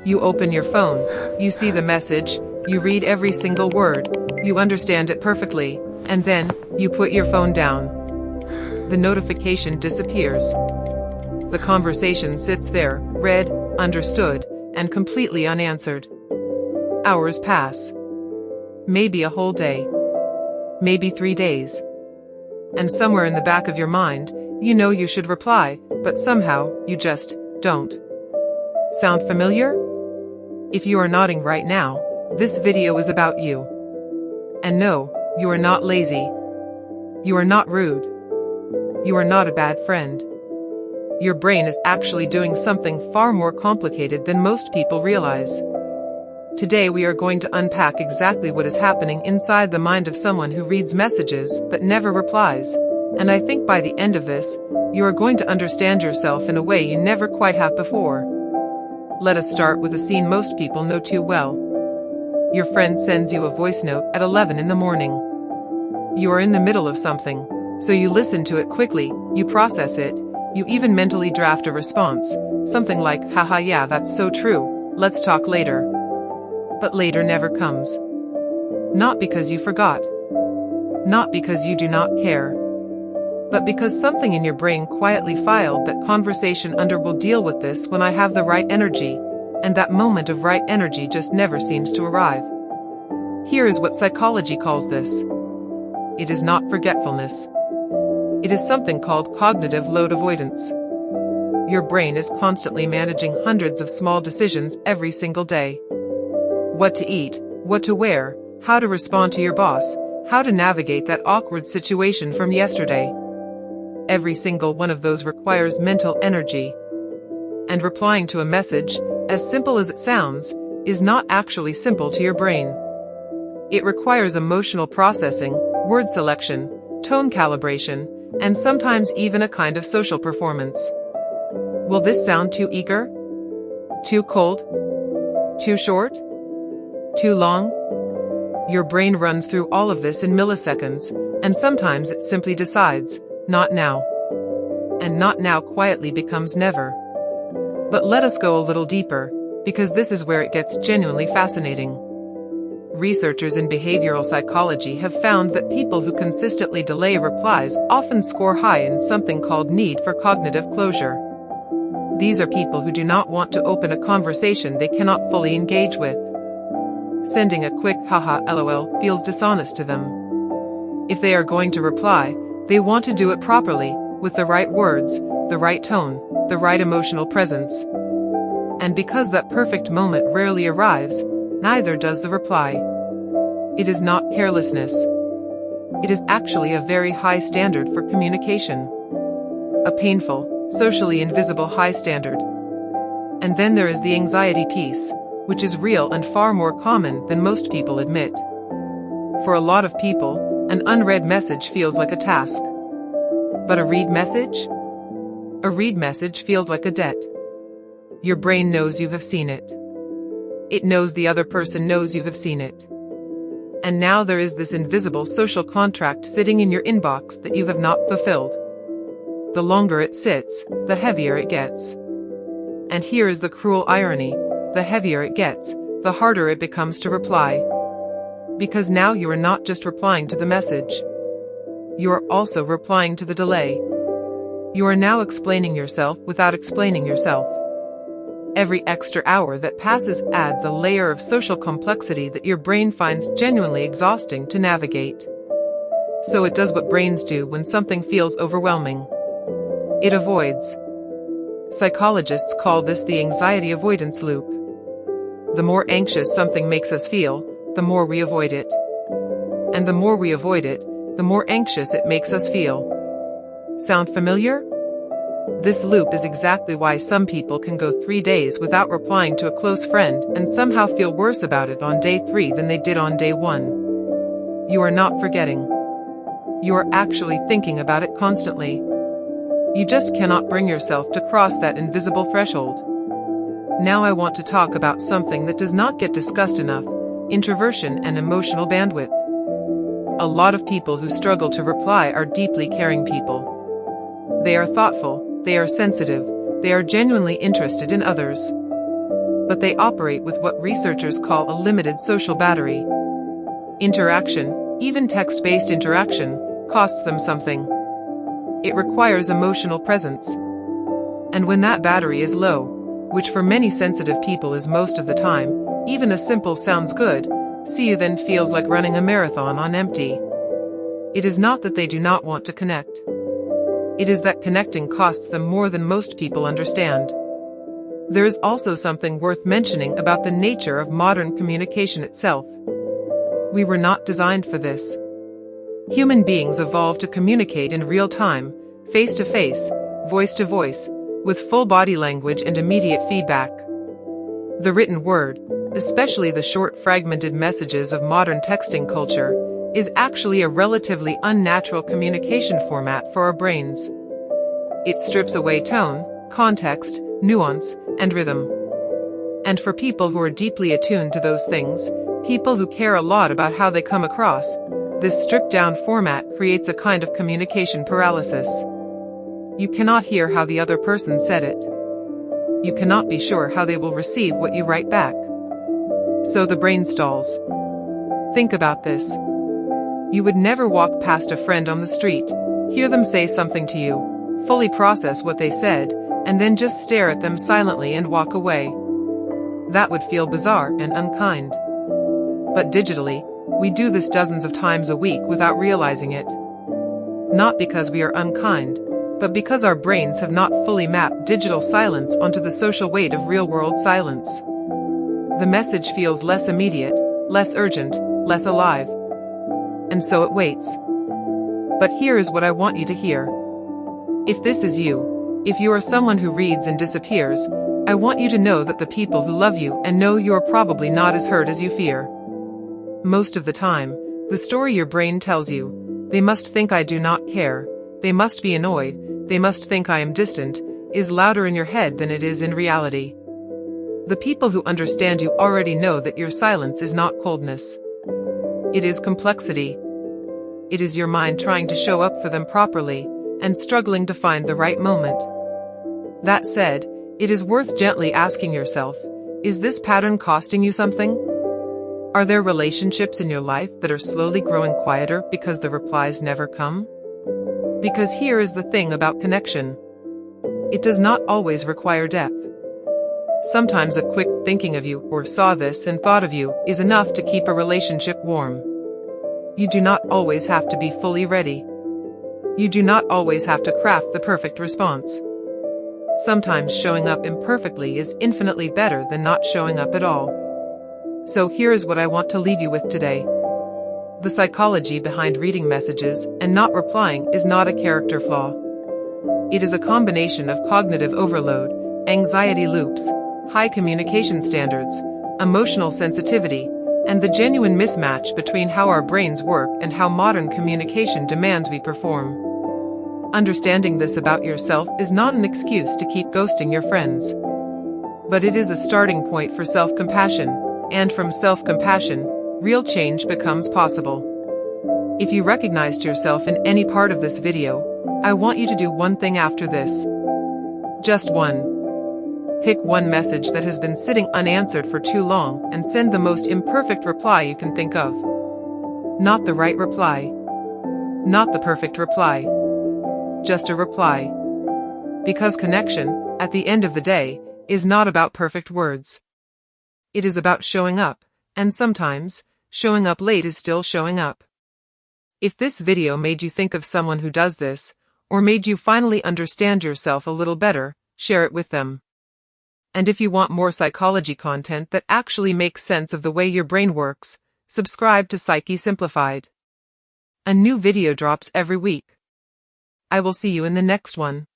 You open your phone, you see the message, you read every single word, you understand it perfectly, and then, you put your phone down. The notification disappears. The conversation sits there, read, understood, and completely unanswered. Hours pass. Maybe a whole day. Maybe 3 days. And somewhere in the back of your mind, you know you should reply, but somehow, you just don't. Sound familiar? If you are nodding right now, this video is about you. And no, you are not lazy. You are not rude. You are not a bad friend. Your brain is actually doing something far more complicated than most people realize. Today we are going to unpack exactly what is happening inside the mind of someone who reads messages but never replies. And I think by the end of this, you are going to understand yourself in a way you never quite have before. Let us start with a scene most people know too well. Your friend sends you a voice note at 11 in the morning. You are in the middle of something, so you listen to it quickly, you process it, you even mentally draft a response, something like, haha yeah that's so true, let's talk later. But later never comes. Not because you forgot. Not because you do not care. But because something in your brain quietly filed that conversation under will deal with this when I have the right energy, and that moment of right energy just never seems to arrive. Here is what psychology calls this. It is not forgetfulness. It is something called cognitive load avoidance. Your brain is constantly managing hundreds of small decisions every single day. What to eat, what to wear, how to respond to your boss, how to navigate that awkward situation from yesterday. Every single one of those requires mental energy. And replying to a message, as simple as it sounds, is not actually simple to your brain. It requires emotional processing, word selection, tone calibration, and sometimes even a kind of social performance. Will this sound too eager? Too cold? Too short? Too long? Your brain runs through all of this in milliseconds, and sometimes it simply decides, not now. And not now quietly becomes never. But let us go a little deeper, because this is where it gets genuinely fascinating. Researchers in behavioral psychology have found that people who consistently delay replies often score high in something called need for cognitive closure. These are people who do not want to open a conversation they cannot fully engage with. Sending a quick haha lol feels dishonest to them. If they are going to reply, they want to do it properly, with the right words, the right tone, the right emotional presence. And because that perfect moment rarely arrives, neither does the reply. It is not carelessness. It is actually a very high standard for communication. A painful, socially invisible high standard. And then there is the anxiety piece, which is real and far more common than most people admit. For a lot of people, an unread message feels like a task. But a read message? A read message feels like a debt. Your brain knows you have seen it. It knows the other person knows you have seen it. And now there is this invisible social contract sitting in your inbox that you have not fulfilled. The longer it sits, the heavier it gets. And here is the cruel irony, the heavier it gets, the harder it becomes to reply. Because now you are not just replying to the message. You are also replying to the delay. You are now explaining yourself without explaining yourself. Every extra hour that passes adds a layer of social complexity that your brain finds genuinely exhausting to navigate. So it does what brains do when something feels overwhelming. It avoids. Psychologists call this the anxiety-avoidance loop. The more anxious something makes us feel, the more we avoid it. And the more we avoid it, the more anxious it makes us feel. Sound familiar? This loop is exactly why some people can go 3 days without replying to a close friend and somehow feel worse about it on day 3 than they did on day 1. You are not forgetting. You are actually thinking about it constantly. You just cannot bring yourself to cross that invisible threshold. Now I want to talk about something that does not get discussed enough: introversion and emotional bandwidth. A lot of people who struggle to reply are deeply caring people. They are thoughtful, they are sensitive, they are genuinely interested in others. but they operate with what researchers call a limited social battery. Interaction, even text-based interaction, costs them something. It requires emotional presence. And when that battery is low, which for many sensitive people is most of the time, even a simple "sounds good" see you then feels like running a marathon on empty. It is not that they do not want to connect. It is that connecting costs them more than most people understand. There is also something worth mentioning about the nature of modern communication itself. We were not designed for this. Human beings evolved to communicate in real time, face to face, voice to voice, with full body language and immediate feedback. The written word, especially the short fragmented messages of modern texting culture, is actually a relatively unnatural communication format for our brains. It strips away tone, context, nuance, and rhythm. And for people who are deeply attuned to those things, people who care a lot about how they come across, this stripped-down format creates a kind of communication paralysis. You cannot hear how the other person said it. You cannot be sure how they will receive what you write back. So the brain stalls. Think about this. You would never walk past a friend on the street, hear them say something to you, fully process what they said, and then just stare at them silently and walk away. That would feel bizarre and unkind. But digitally, we do this dozens of times a week without realizing it. Not because we are unkind, but because our brains have not fully mapped digital silence onto the social weight of real-world silence. The message feels less immediate, less urgent, less alive. And so it waits. But here is what I want you to hear. If this is you, if you are someone who reads and disappears, I want you to know that the people who love you and know you are probably not as hurt as you fear. Most of the time, the story your brain tells you, they must think I do not care, they must be annoyed, they must think I am distant, is louder in your head than it is in reality. The people who understand you already know that your silence is not coldness. It is complexity. It is your mind trying to show up for them properly, and struggling to find the right moment. That said, it is worth gently asking yourself, is this pattern costing you something? Are there relationships in your life that are slowly growing quieter because the replies never come? Because here is the thing about connection. It does not always require depth. Sometimes a quick thinking of you or saw this and thought of you is enough to keep a relationship warm. You do not always have to be fully ready. You do not always have to craft the perfect response. Sometimes showing up imperfectly is infinitely better than not showing up at all. So here is what I want to leave you with today. The psychology behind reading messages and not replying is not a character flaw. It is a combination of cognitive overload, anxiety loops, high communication standards, emotional sensitivity, and the genuine mismatch between how our brains work and how modern communication demands we perform. Understanding this about yourself is not an excuse to keep ghosting your friends. But it is a starting point for self-compassion, and from self-compassion, real change becomes possible. If you recognized yourself in any part of this video, I want you to do one thing after this. Just one. Pick one message that has been sitting unanswered for too long and send the most imperfect reply you can think of. Not the right reply. Not the perfect reply. Just a reply. Because connection, at the end of the day, is not about perfect words. It is about showing up, and sometimes, showing up late is still showing up. If this video made you think of someone who does this, or made you finally understand yourself a little better, share it with them. And if you want more psychology content that actually makes sense of the way your brain works, subscribe to Psyche Simplified. A new video drops every week. I will see you in the next one.